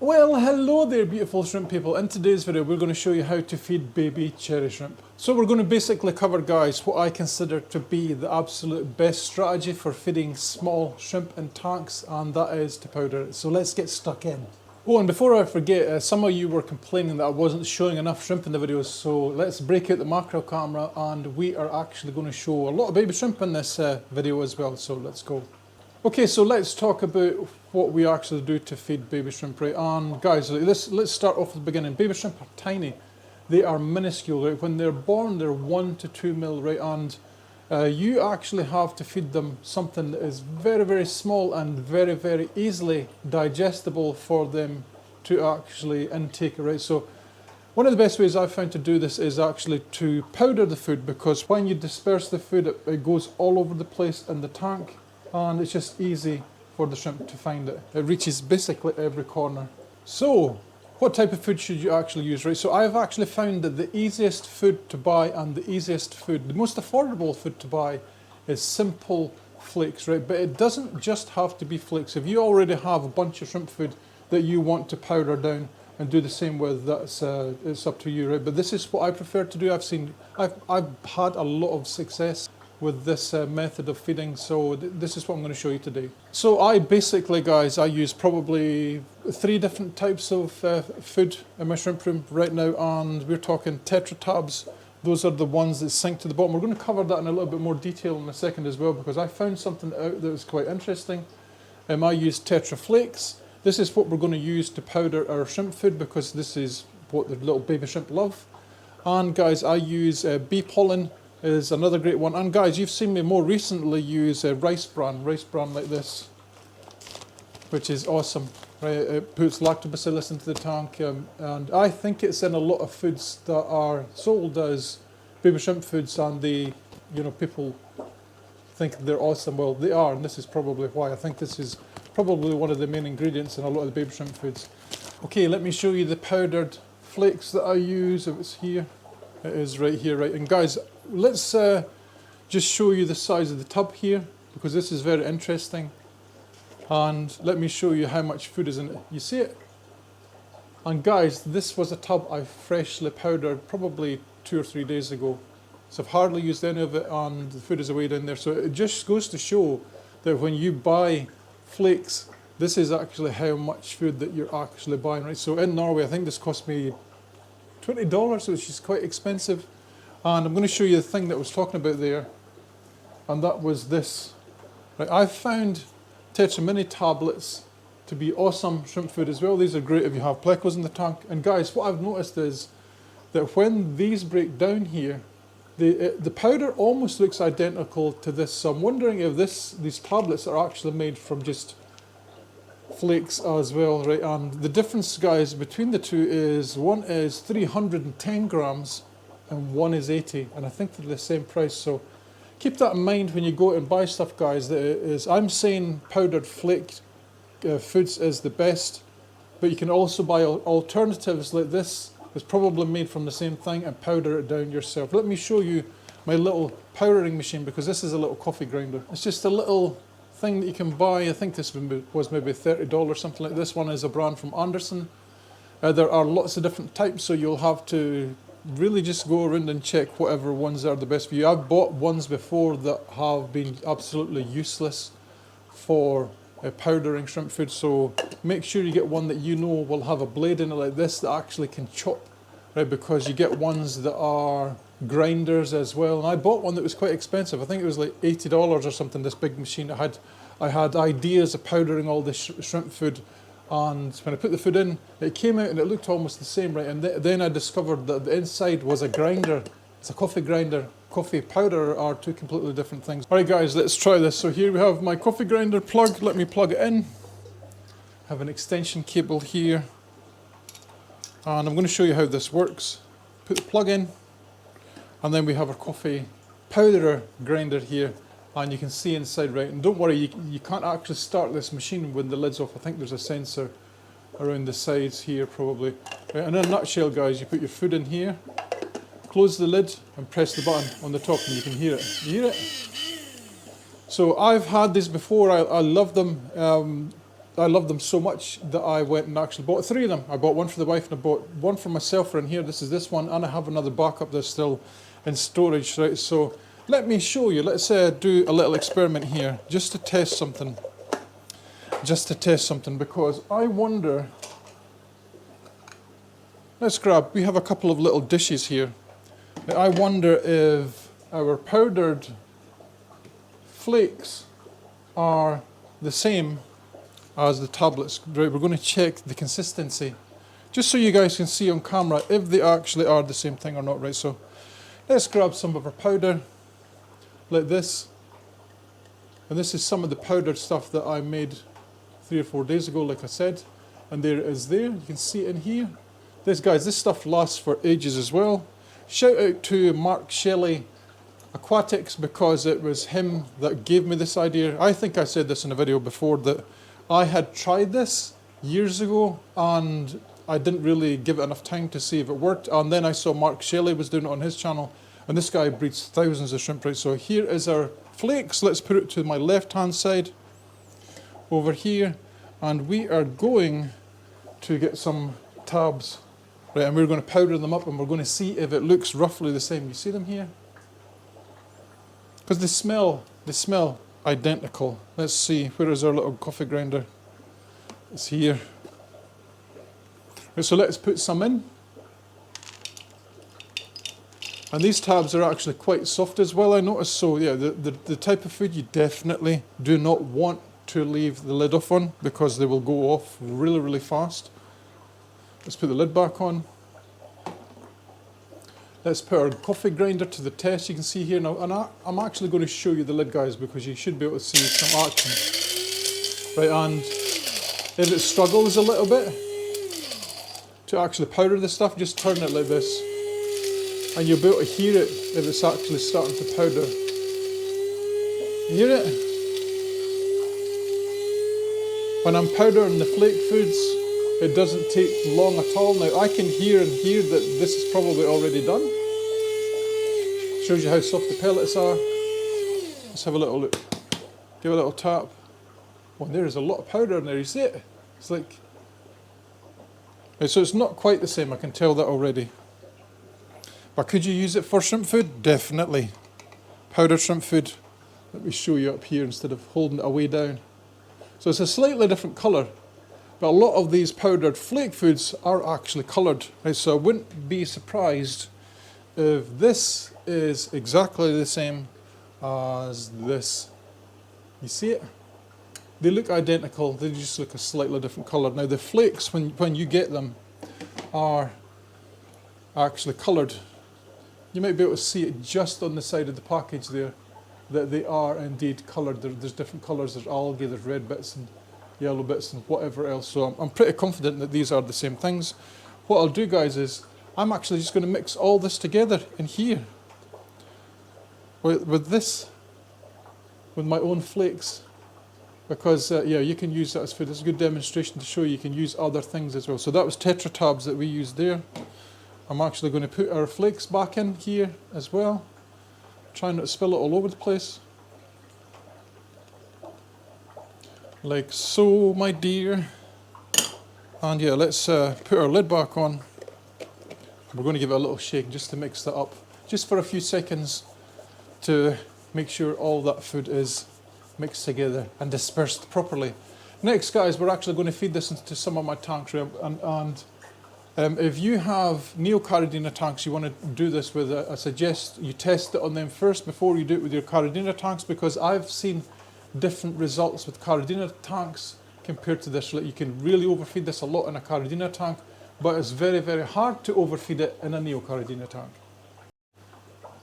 Well, hello there beautiful shrimp people. In today's video we're going to show you how to feed baby cherry shrimp. So we're going to basically cover, guys, what I consider to be the absolute best strategy for feeding small shrimp in tanks, and that is to powder it. So let's get stuck in. Oh, and before I forget, some of you were complaining that I wasn't showing enough shrimp in the videos, so let's break out the macro camera and we are actually going to show a lot of baby shrimp in this video as well, so let's go. Okay, so let's talk about what we actually do to feed baby shrimp, right? And guys, let's start off at the beginning. Baby shrimp are tiny. They are minuscule, right? When they're born, they're 1 to 2 mil, right? And you actually have to feed them something that is very, very small and very, very easily digestible for them to actually intake, right? So one of the best ways I've found to do this is actually to powder the food, because when you disperse the food, it goes all over the place in the tank. And it's just easy for the shrimp to find it. It reaches basically every corner. So, what type of food should you actually use, right? So I've actually found that the easiest food to buy and the easiest food, the most affordable food to buy is simple flakes, right? But it doesn't just have to be flakes. If you already have a bunch of shrimp food that you want to powder down and do the same with, it's up to you, right? But this is what I prefer to do. I've had a lot of success with this method of feeding, so this is what I'm going to show you today. So I basically, guys, I use probably 3 different types of food in my shrimp room right now, and we're talking Tetra tabs. Those are the ones that sink to the bottom. We're going to cover that in a little bit more detail in a second as well, because I found something out that was quite interesting. I use Tetra flakes. This is what we're going to use to powder our shrimp food, because this is what the little baby shrimp love. And guys, I use bee pollen is another great one. And guys, you've seen me more recently use rice bran like this, which is awesome, right? It puts lactobacillus into the tank, and I think it's in a lot of foods that are sold as baby shrimp foods, and people think they're awesome. Well, they are, and this is probably why. I think this is probably one of the main ingredients in a lot of the baby shrimp foods. Okay, let me show you the powdered flakes that I use. If it's here, it is right here, right? And guys, let's just show you the size of the tub here, because this is very interesting. And let me show you how much food is in it. You see it? And guys, this was a tub I freshly powdered probably 2 or 3 days ago. So I've hardly used any of it, and the food is away down there. So it just goes to show that when you buy flakes, this is actually how much food that you're actually buying, right? So in Norway, I think this cost me $20, which is quite expensive. And I'm going to show you the thing that I was talking about there, and that was this. Right, I've found Tetra Mini tablets to be awesome shrimp food as well. These are great if you have plecos in the tank. And guys, what I've noticed is that when these break down here, the powder almost looks identical to this. So I'm wondering if these tablets are actually made from just flakes as well, right? And the difference, guys, between the two is one is 310 grams and one is 80, and I think they're the same price. So keep that in mind when you go out and buy stuff, guys. That it is, I'm saying powdered flake foods is the best, but you can also buy alternatives like this. It's probably made from the same thing, and powder it down yourself. Let me show you my little powdering machine, because this is a little coffee grinder. It's just a little thing that you can buy. I think this was maybe $30, something like this. One is a brand from Anderson. There are lots of different types, so you'll have to really just go around and check whatever ones are the best for you. I've bought ones before that have been absolutely useless for powdering shrimp food, so make sure you get one that you know will have a blade in it like this that actually can chop, right? Because you get ones that are grinders as well. And I bought one that was quite expensive. I think it was like $80 or something, this big machine. I had ideas of powdering all this shrimp food, and when I put the food in, it came out and it looked almost the same, right? And then I discovered that the inside was a grinder. It's a coffee grinder. Coffee powder are 2 completely different things. All right, guys, let's try this. So here we have my coffee grinder plug. Let me plug it in. I have an extension cable here, and I'm going to show you how this works. Put the plug in, and then we have our coffee powderer grinder here. And you can see inside, right? And don't worry, you can't actually start this machine when the lid's off. I think there's a sensor around the sides here, probably. Right, and in a nutshell, guys, you put your food in here, close the lid, and press the button on the top, and you can hear it. You hear it? So I've had these before. I love them. I love them so much that I went and actually bought 3 of them. I bought one for the wife and I bought one for myself for in here. This is this one, and I have another backup that's still in storage, right? So let me show you. Let's do a little experiment here, just to test something. Because I wonder. Let's grab. We have a couple of little dishes here. I wonder if our powdered flakes are the same as the tablets. Right, we're going to check the consistency, just so you guys can see on camera if they actually are the same thing or not. Right, so let's grab some of our powder, like this. And this is some of the powdered stuff that I made 3 or 4 days ago, like I said. And there it is there. You can see it in here. This stuff lasts for ages as well. Shout out to Mark Shelley Aquatics, because it was him that gave me this idea. I think I said this in a video before, that I had tried this years ago and I didn't really give it enough time to see if it worked. And then I saw Mark Shelley was doing it on his channel, and this guy breeds thousands of shrimp, right? So here is our flakes. Let's put it to my left hand side over here, and we are going to get some tabs. Right, and we're going to powder them up, and we're going to see if it looks roughly the same. You see them here? Because they smell identical. Let's see, where is our little coffee grinder? It's here. Right, so let's put some in. And these tabs are actually quite soft as well, I noticed. So yeah, the type of food you definitely do not want to leave the lid off on, because they will go off really, really fast. Let's put the lid back on. Let's put our coffee grinder to the test. You can see here now, and I'm actually going to show you the lid, guys, because you should be able to see some action. Right, and if it struggles a little bit to actually powder the stuff, just turn it like this, and you'll be able to hear it if it's actually starting to powder. You hear it? When I'm powdering the flake foods, it doesn't take long at all. Now I can hear that this is probably already done. Shows you how soft the pellets are. Let's have a little look. Give a little tap. Oh, there's a lot of powder in there, you see it? It's like... Right, so it's not quite the same, I can tell that already. But could you use it for shrimp food? Definitely. Powdered shrimp food. Let me show you up here instead of holding it away down. So it's a slightly different colour. But a lot of these powdered flake foods are actually coloured. Right, so I wouldn't be surprised if this is exactly the same as this. You see it? They look identical, they just look a slightly different colour. Now the flakes, when you get them, are actually coloured. You might be able to see it just on the side of the package there, that they are indeed coloured. There's different colours, there's algae, there's red bits and yellow bits and whatever else. So I'm pretty confident that these are the same things. What I'll do, guys, is I'm actually just going to mix all this together in here with this, with my own flakes, because yeah, you can use that as food. It's a good demonstration to show you can use other things as well. So that was Tetra tabs that we used there. I'm actually going to put our flakes back in here as well, trying not to spill it all over the place. Like so, my dear. And yeah, let's put our lid back on. We're going to give it a little shake just to mix that up, just for a few seconds, to make sure all that food is mixed together and dispersed properly. Next, guys, we're actually going to feed this into some of my tanks. And if you have neocaridina tanks you want to do this with, I suggest you test it on them first before you do it with your caridina tanks, because I've seen different results with caridina tanks compared to this. You can really overfeed this a lot in a caridina tank, but it's very, very hard to overfeed it in a neocaridina tank.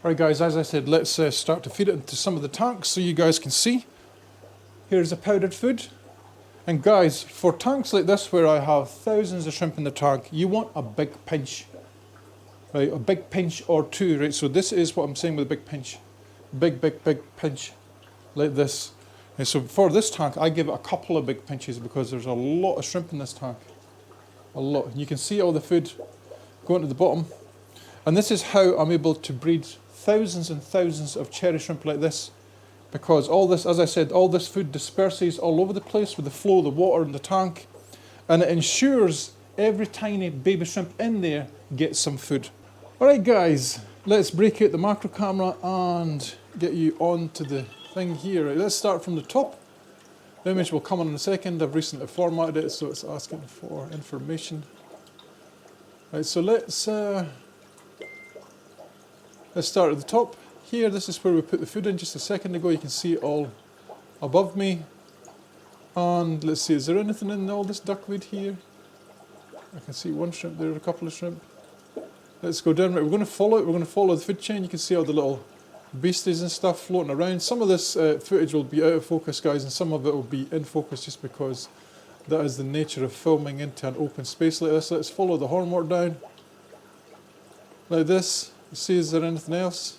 Alright guys, as I said, let's start to feed it into some of the tanks so you guys can see. Here's a powdered food. And guys, for tanks like this where I have thousands of shrimp in the tank, you want a big pinch. Right, a big pinch or two, right? So this is what I'm saying with a big pinch. Big pinch, like this. And so for this tank, I give it a couple of big pinches because there's a lot of shrimp in this tank. A lot. And you can see all the food going to the bottom. And this is how I'm able to breed thousands and thousands of cherry shrimp like this because all this, as I said, all this food disperses all over the place with the flow of the water in the tank, and it ensures every tiny baby shrimp in there gets some food. Alright guys, let's break out the macro camera and get you onto the thing here. Right, let's start from the top. The image will come on in a second. I've recently formatted it so it's asking for information. Right, so let's start at the top. Here, this is where we put the food in just a second ago. You can see it all above me. And let's see, is there anything in all this duckweed here? I can see one shrimp there, a couple of shrimp. Let's go down. Right, we're going to follow it. We're going to follow the food chain. You can see all the little beasties and stuff floating around. Some of this footage will be out of focus, guys, and some of it will be in focus just because that is the nature of filming into an open space like this. Let's follow the hornwort down. Like this. See, is there anything else?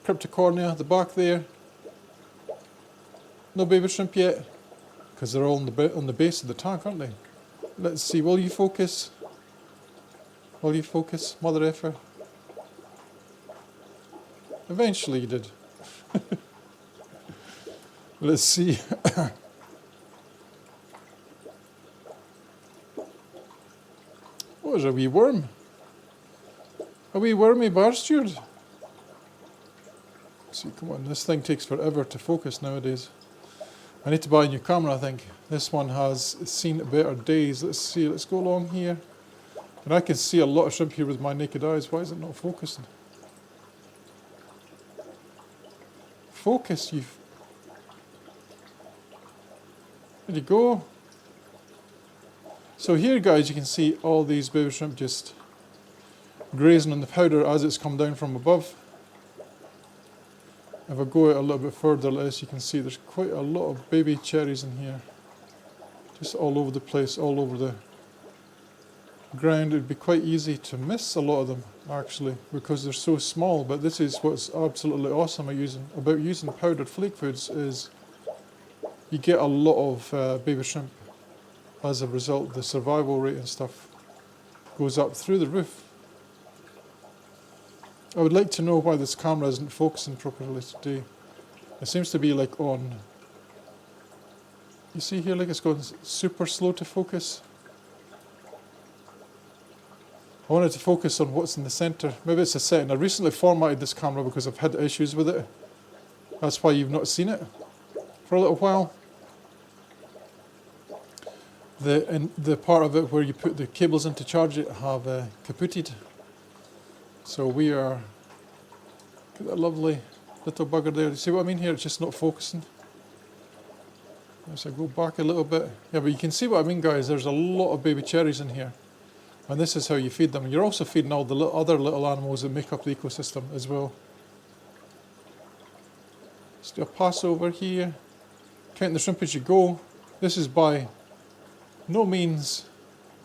Cryptocornea, the back there. No baby shrimp yet, because they're all on the base of the tank, aren't they? Let's see, will you focus? Will you focus, mother effer? Eventually you did. Let's see. What is a wee worm? A wee wormy bastard. See, come on, this thing takes forever to focus nowadays. I need to buy a new camera, I think. This one has seen better days. Let's see, let's go along here. And I can see a lot of shrimp here with my naked eyes. Why is it not focusing? Focus, you. There you go. So here, guys, you can see all these baby shrimp just grazing on the powder as it's come down from above. If I go out a little bit further like this, you can see there's quite a lot of baby cherries in here. Just all over the place, all over the ground. It would be quite easy to miss a lot of them, actually, because they're so small. But this is what's absolutely awesome about using powdered flake foods is you get a lot of baby shrimp. As a result, the survival rate and stuff goes up through the roof. I would like to know why this camera isn't focusing properly today. It seems to be like on... You see here, like it's going super slow to focus. I wanted to focus on what's in the centre. Maybe it's a setting. I recently formatted this camera because I've had issues with it. That's why you've not seen it for a little while. The part of it where you put the cables in to charge it have kaputted. So we are, look at that lovely little bugger there. You see what I mean here? It's just not focusing. As I go back a little bit. Yeah, but you can see what I mean, guys. There's a lot of baby cherries in here. And this is how you feed them. You're also feeding all the other little animals that make up the ecosystem as well. Let's do a pass over here. Count the shrimp as you go. This is by no means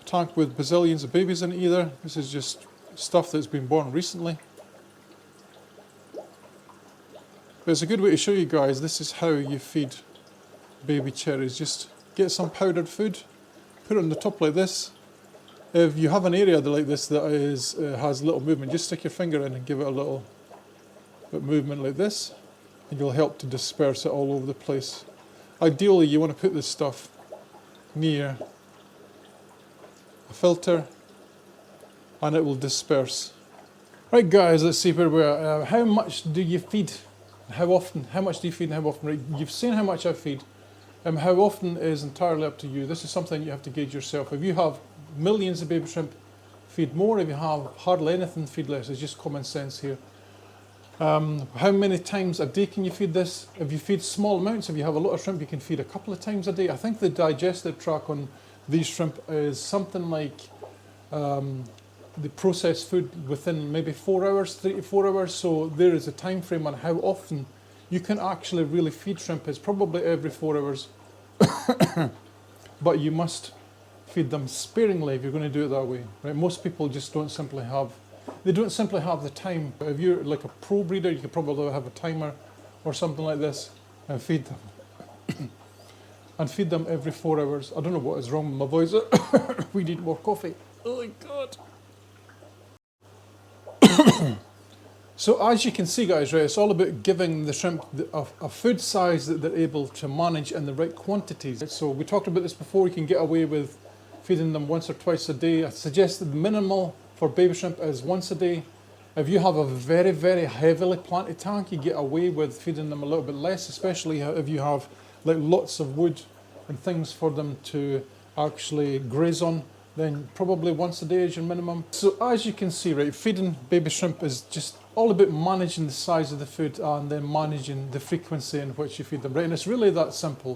a tank with bazillions of babies in it either. This is just stuff that's been born recently. But it's a good way to show you guys this is how you feed baby cherries. Just get some powdered food, put it on the top like this. If you have an area like this that has little movement, just stick your finger in and give it a little bit movement like this, and you'll help to disperse it all over the place. Ideally, you want to put this stuff near a filter, and it will disperse. Right, guys, let's see where we are. How much do you feed? How often? How much do you feed and how often? Right, you've seen how much I feed. How often is entirely up to you. This is something you have to gauge yourself. If you have millions of baby shrimp, feed more. If you have hardly anything, feed less. It's just common sense here. How many times a day can you feed this? If you feed small amounts, if you have a lot of shrimp, you can feed a couple of times a day. I think the digestive tract on these shrimp is something like the processed food within maybe 4 hours, 3 to 4 hours. So there is a time frame on how often you can actually really feed shrimp. It's probably every 4 hours. But you must feed them sparingly if you're going to do it that way. Right? Most people just don't simply have the time. But if you're like a pro breeder, you could probably have a timer or something like this and feed them. And feed them every 4 hours. I don't know what is wrong with my voice. We need more coffee. Oh my God. So as you can see, guys, right, it's all about giving the shrimp a food size that they're able to manage in the right quantities. So we talked about this before, you can get away with feeding them once or twice a day. I suggest the minimal for baby shrimp is once a day. If you have a very, very heavily planted tank, you get away with feeding them a little bit less, especially if you have like lots of wood and things for them to actually graze on. Then probably once a day is your minimum. So as you can see, right, feeding baby shrimp is just all about managing the size of the food and then managing the frequency in which you feed them, right? And it's really that simple.